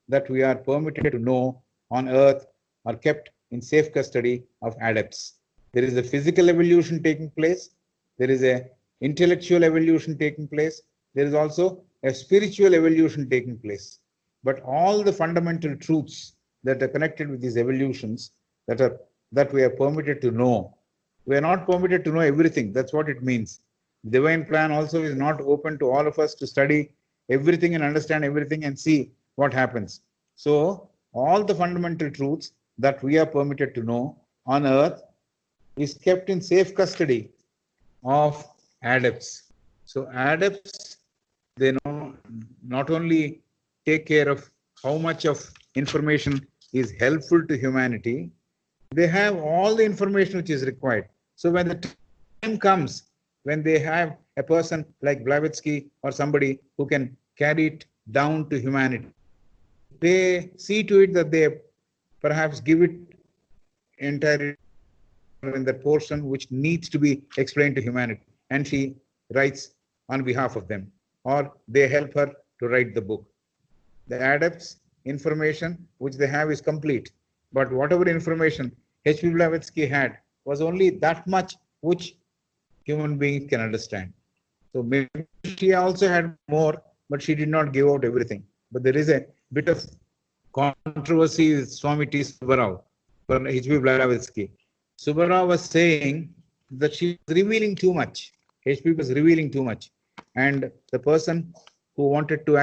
that we are permitted to know on earth are kept in safe custody of adepts. There is a physical evolution taking place. There is an intellectual evolution taking place. There is also a spiritual evolution taking place. But all the fundamental truths that are connected with these evolutions that we are permitted to know. We are not permitted to know everything. That's what it means. Divine plan also is not open to all of us to study everything and understand everything and see what happens. So all the fundamental truths that we are permitted to know on earth is kept in safe custody of adepts. So adepts, they know not only take care of how much of information is helpful to humanity, they have all the information which is required. So when the time comes, when they have a person like Blavatsky or somebody who can carry it down to humanity, they see to it that they perhaps give it entirely in that portion which needs to be explained to humanity, and she writes on behalf of them, or they help her to write the book. The adepts information which they have is complete, but whatever information H.P. Blavatsky had was only that much which human beings can understand. So maybe she also had more, but she did not give out everything. But there is a bit of controversy with Swami T. Subbarao for H.P. Blavatsky. Subbarao was saying that she was revealing too much. H.P. was revealing too much. And the person who wanted to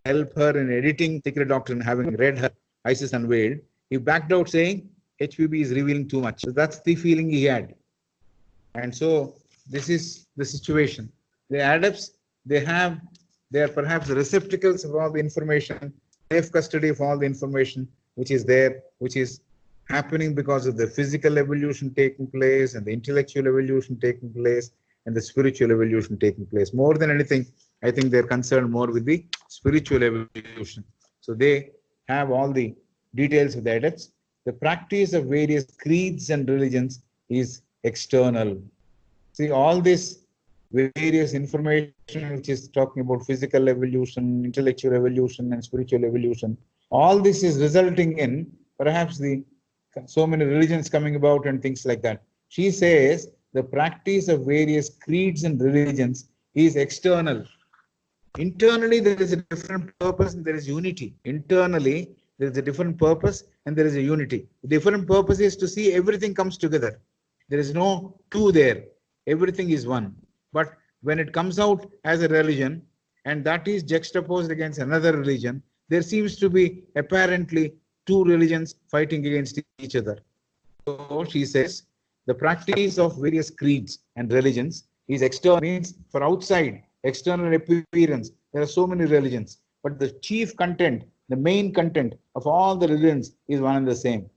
help her in editing Secret Doctrine, having read her Isis Unveiled, he backed out saying HPB is revealing too much. So that's the feeling he had. And so this is the situation. The adepts, they are perhaps the receptacles of all the information, safe custody of all the information which is there, which is happening because of the physical evolution taking place and the intellectual evolution taking place and the spiritual evolution taking place. More than anything, I think they're concerned more with the spiritual evolution. So they have all the details of the adepts. The practice of various creeds and religions is external. See, all this various information which is talking about physical evolution, intellectual evolution, and spiritual evolution, all this is resulting in perhaps so many religions coming about and things like that. She says the practice of various creeds and religions is external. Internally, there is a different purpose and there is unity. Internally, there is a different purpose and there is a unity. The different purpose is to see everything comes together. There is no two there. Everything is one. But when it comes out as a religion and that is juxtaposed against another religion, there seems to be apparently two religions fighting against each other. So she says the practice of various creeds and religions is external, means for outside, external appearance. There are so many religions, but the chief content, the main content of all the religions is one and the same.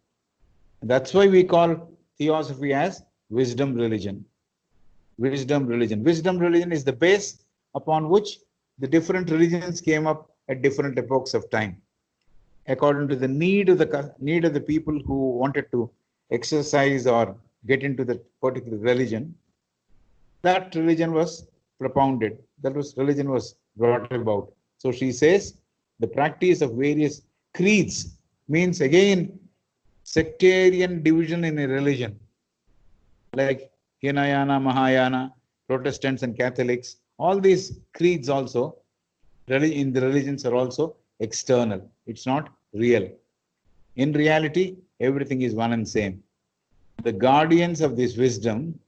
That's why we call theosophy as wisdom religion. Wisdom religion. Wisdom religion is the base upon which the different religions came up at different epochs of time, according to the need of the people who wanted to exercise or get into the particular religion. That religion was propounded. Religion was brought about. So she says the practice of various creeds means again sectarian division in a religion, like Hinayana, Mahayana, Protestants and Catholics. All these creeds also in the religions are also external. It's not real. In reality, everything is one and same. The guardians of this wisdom,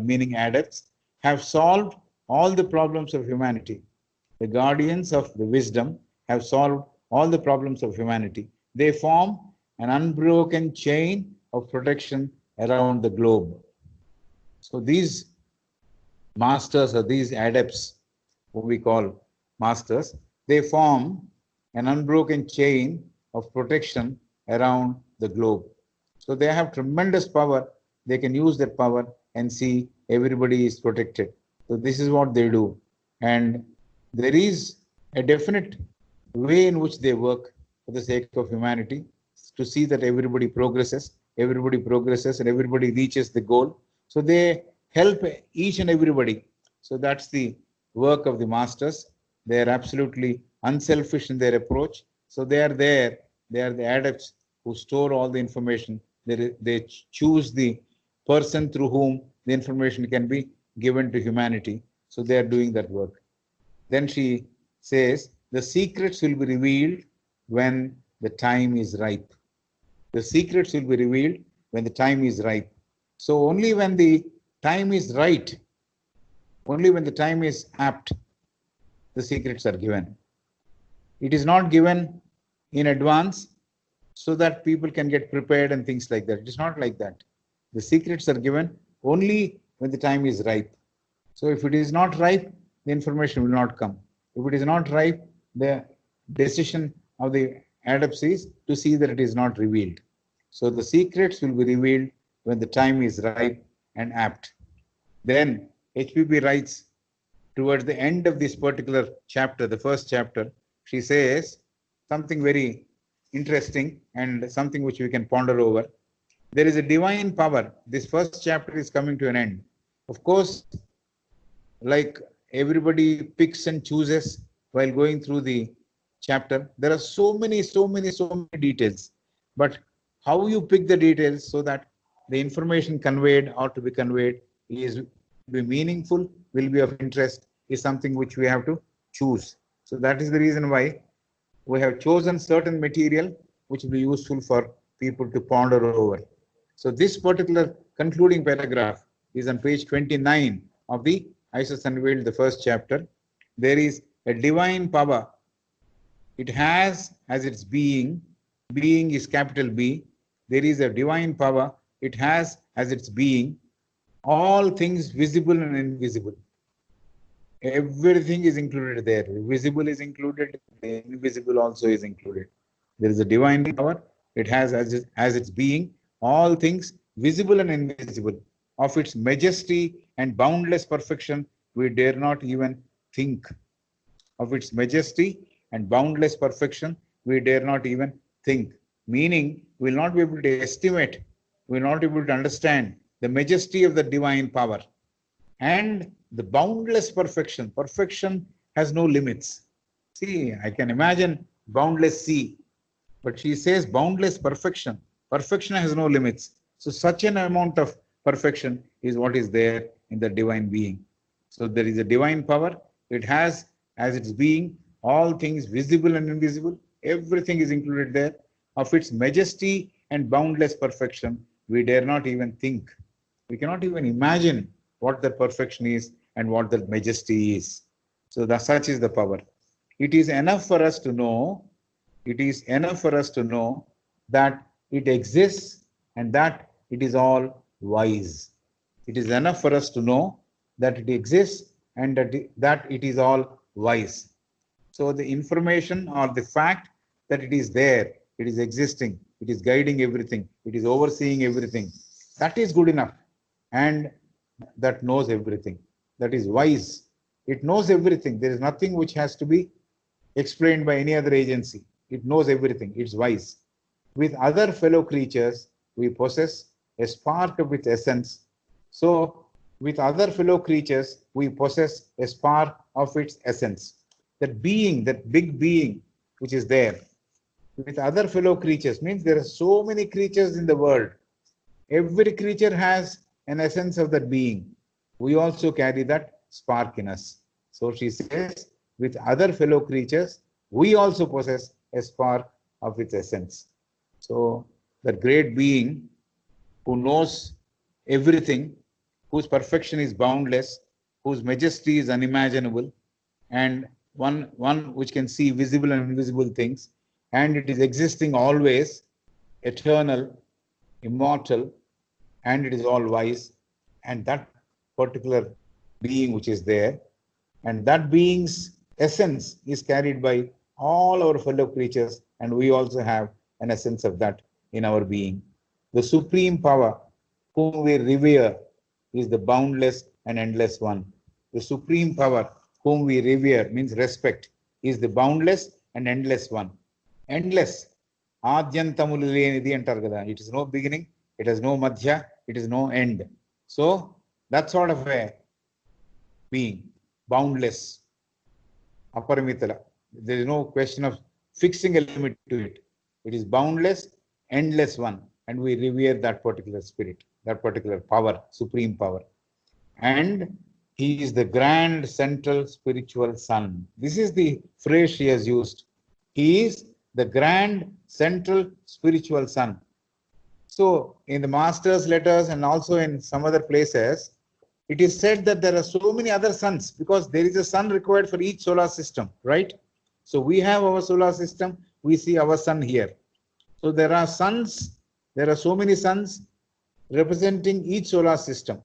meaning adepts, have solved all the problems of humanity. The guardians of the wisdom have solved all the problems of humanity. They form an unbroken chain of protection around the globe. So these masters or these adepts, who we call masters, they form an unbroken chain of protection around the globe. So they have tremendous power. They can use that power and see everybody is protected. So this is what they do. And there is a definite way in which they work for the sake of humanity, to see that everybody progresses and everybody reaches the goal. So they help each and everybody. So that's the work of the masters. They are absolutely unselfish in their approach. So they are there. They are the adepts who store all the information. They choose the person through whom the information can be given to humanity. So they are doing that work. Then she says, the secrets will be revealed when the time is ripe. The secrets will be revealed when the time is ripe. So only when the time is right, only when the time is apt, the secrets are given. It is not given in advance so that people can get prepared and things like that. It is not like that. The secrets are given only when the time is ripe. So if it is not ripe, the information will not come. If it is not ripe, the decision of the adepts is to see that it is not revealed. So the secrets will be revealed when the time is ripe and apt. Then HPP writes towards the end of this particular chapter, the first chapter, she says something very interesting and something which we can ponder over. There is a divine power. This first chapter is coming to an end. Of course, like everybody picks and chooses while going through the chapter, there are so many details. But how you pick the details so that the information conveyed or to be conveyed is be meaningful, will be of interest, is something which we have to choose. So that is the reason why we have chosen certain material which will be useful for people to ponder over. So this particular concluding paragraph is on page 29 of the Isis Unveiled, the first chapter. There is a divine power. It has as its being is capital B. There is a divine power. It has as its being all things visible and invisible. Everything is included there. The visible is included, the invisible also is included. There is a divine power. It has as its being all things visible and invisible. Of its majesty and boundless perfection, we dare not even think. Of its majesty and boundless perfection, we dare not even think. Meaning, we will not be able to estimate, we will not be able to understand the majesty of the divine power and the boundless perfection. Perfection has no limits. See, I can imagine boundless sea, but she says boundless perfection. Perfection has no limits. So such an amount of perfection is what is there in the divine being. So there is a divine power. It has as its being all things visible and invisible. Everything is included there. Of its majesty and boundless perfection, we dare not even think. We cannot even imagine what the perfection is and what the majesty is. So such is the power. It is enough for us to know, it is enough for us to know that it exists and that it is all wise. It is enough for us to know that it exists and that it is all wise. So the information or the fact that it is there, it is existing, it is guiding everything, it is overseeing everything, that is good enough. And that knows everything, that is wise. It knows everything. There is nothing which has to be explained by any other agency. It knows everything. It's wise. With other fellow creatures, we possess a spark of its essence. So with other fellow creatures, we possess a spark of its essence. That being, that big being which is there. With other fellow creatures means there are so many creatures in the world. Every creature has an essence of that being. We also carry that spark in us. So she says, with other fellow creatures, we also possess a spark of its essence. So that great being who knows everything, whose perfection is boundless, whose majesty is unimaginable, and one which can see visible and invisible things, and it is existing always, eternal, immortal, and it is all wise, and that particular being which is there, and that being's essence is carried by all our fellow creatures, and we also have an essence of that in our being. The supreme power whom we revere is the boundless and endless one. The supreme power whom we revere means respect is the boundless and endless one. Endless. Adyantamulu lenidi antaru kada. It is no beginning, it has no madhya, it is no end. So that sort of a being, boundless, aparimitala. There is no question of fixing a limit to it. It is boundless, endless one, and we revere that particular spirit, that particular power, supreme power. And he is the grand central spiritual sun. This is the phrase she has used. He is the grand central spiritual sun. So in the master's letters and also in some other places, it is said that there are so many other suns because there is a sun required for each solar system, right? So we have our solar system, we see our sun here. So there are suns, there are so many suns representing each solar system.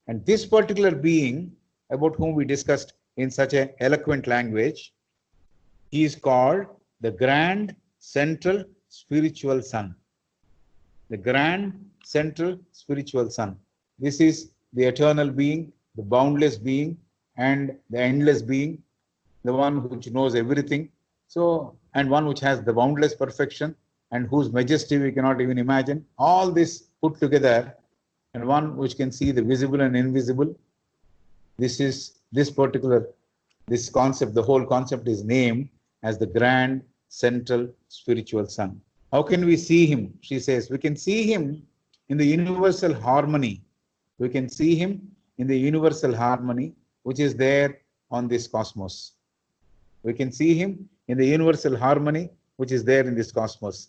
And this particular being, about whom we discussed in such an eloquent language, he is called the Grand Central Spiritual Sun. The Grand Central Spiritual Sun. This is the eternal being, the boundless being, and the endless being, the one which knows everything. So, and one which has the boundless perfection and whose majesty we cannot even imagine. All this put together, and one which can see the visible and invisible. This is this concept, the whole concept is named as the Grand Central Spiritual Sun. How can we see him? She says, we can see him in the universal harmony. We can see him in the universal harmony which is there on this cosmos. We can see him in the universal harmony which is there in this cosmos.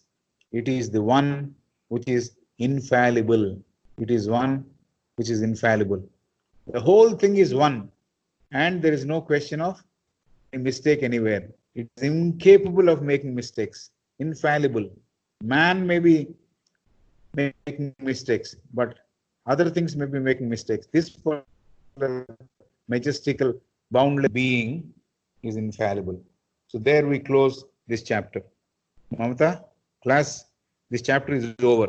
It is the one which is infallible. It is one which is infallible. The whole thing is one, and there is no question of a mistake anywhere. It is incapable of making mistakes, infallible. Man may be making mistakes, but other things may be making mistakes. This majestical, boundless being is infallible. So there we close this chapter. Mamata, class, this chapter is over.